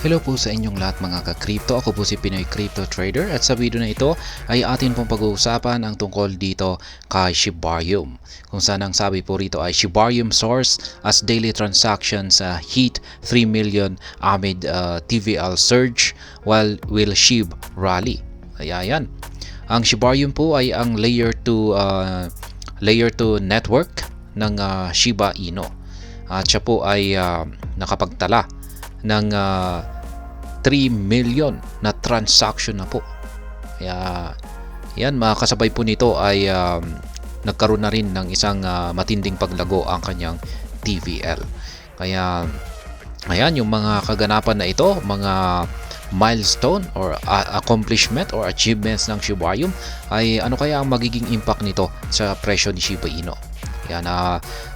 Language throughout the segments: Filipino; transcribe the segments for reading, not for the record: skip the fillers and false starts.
Hello po sa inyong lahat mga ka-crypto. Ako po si Pinoy Crypto Trader at sa video na ito ay atin pong pag-uusapan ang tungkol dito kay Shibarium. Kung saan ang sabi po rito ay Shibarium source as daily transactions hit 3 million amid TVL surge while will SHIB rally. Ayan. Ang Shibarium po ay ang layer 2 network ng Shiba Inu. At siya po ay nakapagtala ng 3 million na transaction na po. Kaya yan, mga kasabay po nito ay nagkaroon na rin ng isang matinding paglago ang kanyang TVL. Kaya ayan, yung mga kaganapan na ito, mga milestone or accomplishment or achievements ng Shibarium ay ano kaya ang magiging impact nito sa presyo ni Shiba Inu. Yan,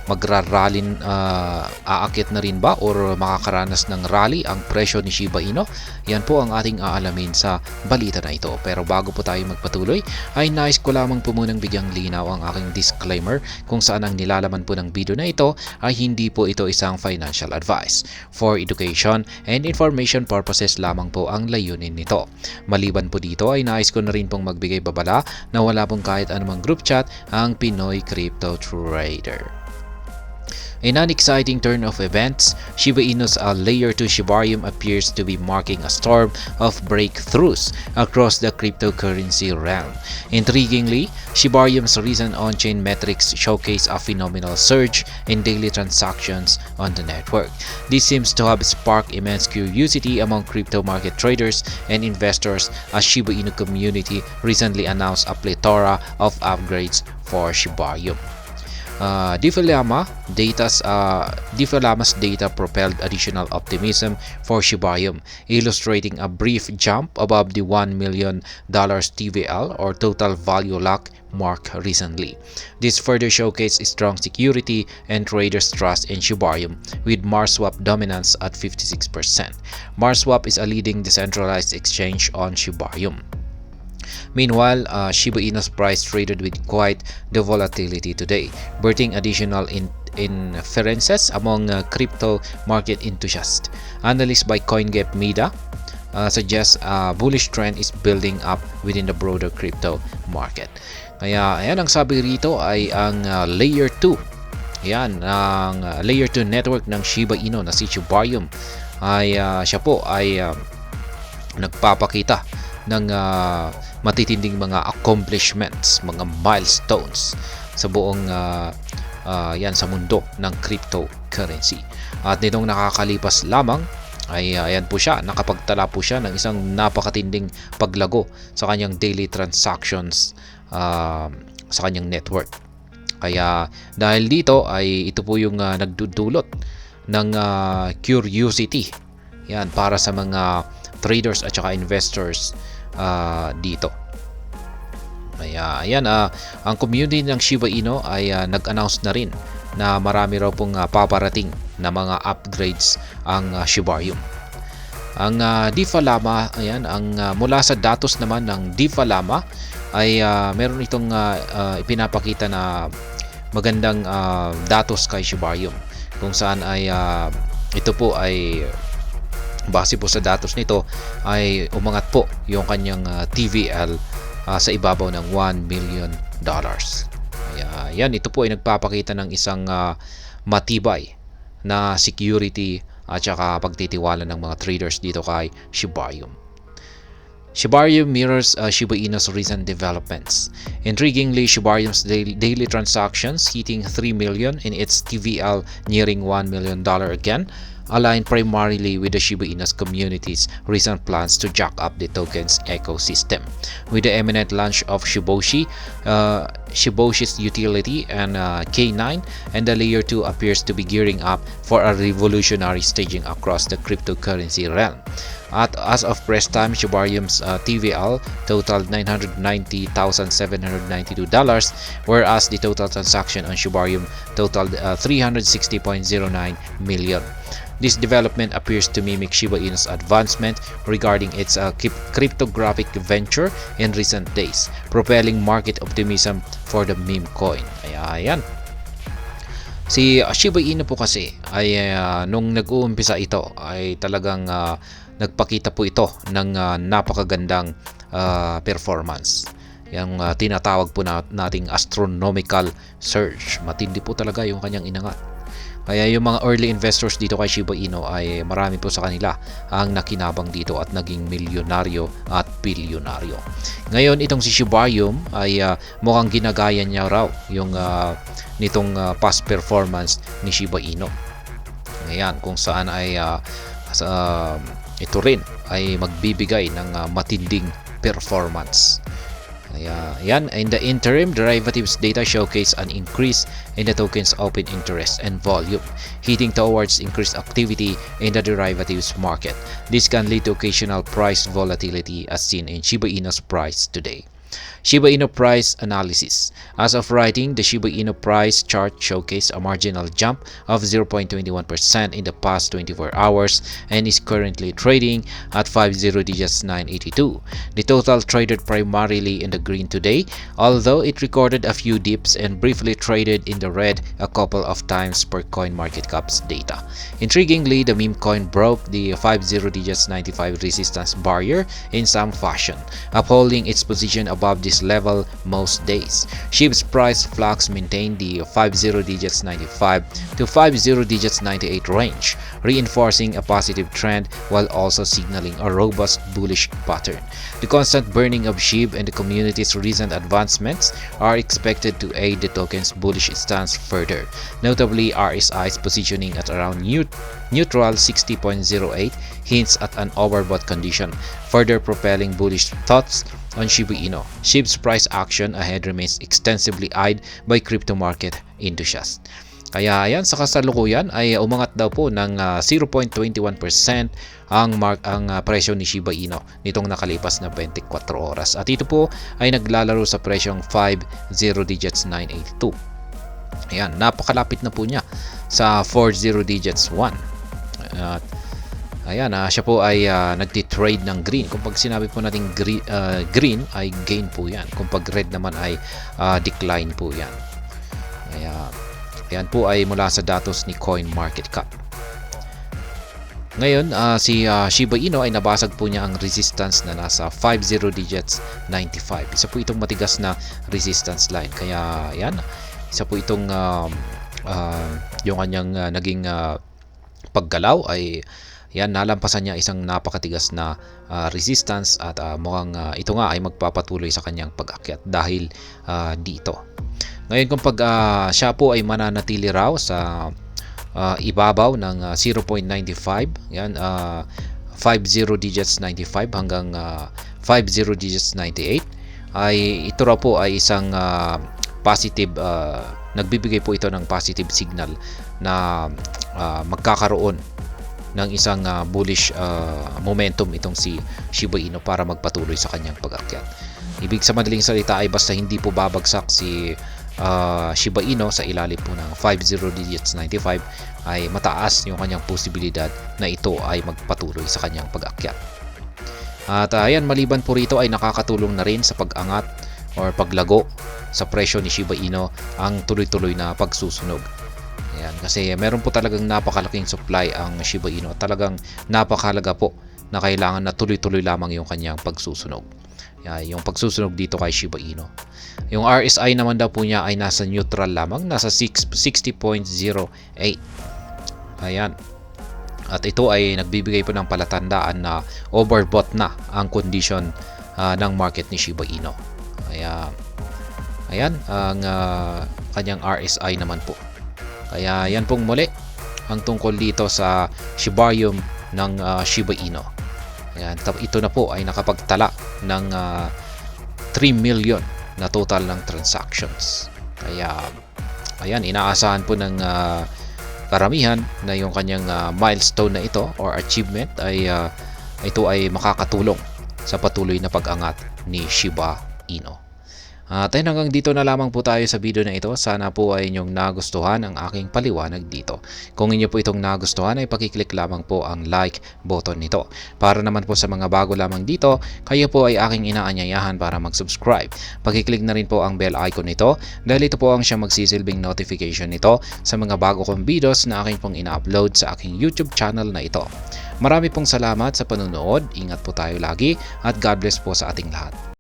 magraralin, aakit na rin ba or makakaranas ng rally ang presyo ni Shiba Inu? Yan po ang ating aalamin sa balita na ito. Pero bago po tayo magpatuloy, ay nais ko lamang po munang bigyang linaw ang aking disclaimer kung saan ang nilalaman po ng video na ito ay hindi po ito isang financial advice. For education and information purposes lamang po ang layunin nito. Maliban po dito ay nais ko na rin pong magbigay babala na wala pong kahit anumang group chat ang Pinoy Crypto Trader. In an exciting turn of events, Shiba Inu's Layer 2 Shibarium appears to be marking a storm of breakthroughs across the cryptocurrency realm. Intriguingly, Shibarium's recent on-chain metrics showcase a phenomenal surge in daily transactions on the network. This seems to have sparked immense curiosity among crypto market traders and investors as Shiba Inu community recently announced a plethora of upgrades for Shibarium. DeFi-Llama's data propelled additional optimism for Shibarium, illustrating a brief jump above the $1 million TVL or total value lock mark recently. This further showcased strong security and traders' trust in Shibarium, with MarsSwap dominance at 56%. MarsSwap is a leading decentralized exchange on Shibarium. Meanwhile, Shiba Inu's price traded with quite the volatility today, birthing additional inferences among crypto market enthusiasts. Analysts by CoinGap Media suggest a bullish trend is building up within the broader crypto market. Kaya ayan, ang sabi rito ay ang Layer 2. Yan, ang Layer 2 network ng Shiba Inu na si Shibarium ay siya po ay nagpapakita ng matitinding mga accomplishments, mga milestones sa buong yan sa mundo ng cryptocurrency. At nitong nakakalipas lamang ay ayan po siya, nakapagtala po siya ng isang napakatinding paglago sa kanyang daily transactions sa kanyang network. Kaya dahil dito ay ito po yung nagdudulot ng curiosity yan para sa mga traders at saka investors dito. Kaya ayan, ang community ng Shiba Inu ay nag-announce na rin na marami raw pong paparating na mga upgrades ang Shibarium. Ang DeFi-Llama, ayan, ang mula sa datos naman ng DeFi-Llama ay meron itong ipinapakita na magandang datos kay Shibarium, kung saan ay ito po ay base po sa datos nito ay umangat po yung kanyang TVL sa ibabaw ng $1 million. Kaya yan, ito po ay nagpapakita ng isang matibay na security at saka pagtitiwala ng mga traders dito kay Shibarium. Shibarium mirrors Shiba Inu's recent developments. Intriguingly, Shibarium's daily transactions hitting 3 million in its TVL nearing $1 million again, align primarily with the Shiba Inu's community's recent plans to jack up the token's ecosystem. With the imminent launch of Shiboshi, Shiboshi's utility and K9, and the Layer 2 appears to be gearing up for a revolutionary staging across the cryptocurrency realm. At as of press time, Shibarium's TVL totaled $990,792, whereas the total transaction on Shibarium totaled 360.09 million. This development appears to mimic Shiba Inu's advancement regarding its cryptographic venture in recent days, propelling market optimism for the meme coin. Kaya ayan. Si Shiba Inu po kasi ay nung nag-uumpisa ito ay talagang nagpakita po ito ng napakagandang performance. Yung tinatawag po nating astronomical surge. Matindi po talaga yung kanyang inangat. Kaya yung mga early investors dito kay Shiba Inu ay marami po sa kanila ang nakinabang dito at naging milyonaryo at bilyonaryo. Ngayon itong si Shibayum ay mukhang ginagaya niya raw yung nitong past performance ni Shiba Inu. Ngayon kung saan ay ito rin ay magbibigay ng matinding performance. Yan, in the interim, derivatives data showcase an increase in the token's open interest and volume, heading towards increased activity in the derivatives market. This can lead to occasional price volatility as seen in Shiba Inu's price today. Shiba Inu price analysis. As of writing, the Shiba Inu price chart showcased a marginal jump of 0.21% in the past 24 hours and is currently trading at 50.982. The total traded primarily in the green today, although it recorded a few dips and briefly traded in the red a couple of times per CoinMarketCap's data. Intriguingly, the meme coin broke the 50.95 resistance barrier in some fashion, upholding its position above this level most days. SHIB's price flux maintained the 50.95 to 50.98 range, reinforcing a positive trend while also signaling a robust bullish pattern. The constant burning of SHIB and the community's recent advancements are expected to aid the token's bullish stance further, notably RSI's positioning at around neutral 60.08 hints at an overbought condition, further propelling bullish thoughts on Shiba Inu. SHIB's price action ahead remains extensively eyed by crypto market enthusiasts. Kaya yan, sa kasalukuyan ay umangat daw po ng 0.21% ang presyo ni Shiba Inu nitong nakalipas na 24 oras. At ito po ay naglalaro sa presyong 50.982. Ayan, napakalapit na po niya sa 40.1. At ayan, siya po ay nagtitrade ng green. Kung pag sinabi po natin green ay gain po yan. Kung pag red naman ay decline po yan. Ayan po ay mula sa datos ni CoinMarketCap. Ngayon, si Shiba Inu ay nabasag po niya ang resistance na nasa 50.95. Isa po itong matigas na resistance line. Kaya yan, isa po itong yung kanyang naging paggalaw ay yan, nalampasan niya isang napakatigas na resistance at mukhang ito nga ay magpapatuloy sa kanyang pag-akyat dahil dito. Ngayon kung pag siya po ay mananatili raw sa ibabaw ng 0.95, yan 50.95 hanggang 50.98 ay ito raw po ay isang positive, nagbibigay po ito ng positive signal na magkakaroon ng isang bullish momentum itong si Shiba Inu para magpatuloy sa kanyang pag-akyat. Ibig sa madaling salita ay basta hindi po babagsak si Shiba Inu sa ilalim po ng 50.95 ay mataas yung kanyang posibilidad na ito ay magpatuloy sa kanyang pag-akyat. At ayan, maliban po rito ay nakakatulong na rin sa pag-angat or paglago sa presyo ni Shiba Inu ang tuloy-tuloy na pagsusunog. Ayan, kasi meron po talagang napakalaking supply ang Shiba Inu at talagang napakahalaga po na kailangan na tuloy-tuloy lamang yung kanyang pagsusunog. Yung pagsusunog dito kay Shiba Inu. Yung RSI naman daw po niya ay nasa neutral lamang, nasa 60.08. Ayan. At ito ay nagbibigay po ng palatandaan na overbought na ang condition ng market ni Shiba Inu. Kaya ayan ang kanyang RSI naman po. Kaya yan pong muli ang tungkol dito sa Shibayum ng Shiba Inu. Ayan, ito na po ay nakapagtala ng 3 million na total ng transactions. Kaya ayan, inaasahan po ng karamihan na yung kanyang milestone na ito or achievement ay ito ay makakatulong sa patuloy na pag-angat ni Shiba Inu. At ayun, hanggang dito na lamang po tayo sa video na ito. Sana po ay inyong nagustuhan ang aking paliwanag dito. Kung inyo po itong nagustuhan ay pakiclick lamang po ang like button nito. Para naman po sa mga bago lamang dito, kayo po ay aking inaanyayahan para mag-subscribe. Pakiclick na rin po ang bell icon nito dahil ito po ang siyang magsisilbing notification nito sa mga bago kong videos na aking pong ina-upload sa aking YouTube channel na ito. Marami pong salamat sa panunood, ingat po tayo lagi at God bless po sa ating lahat.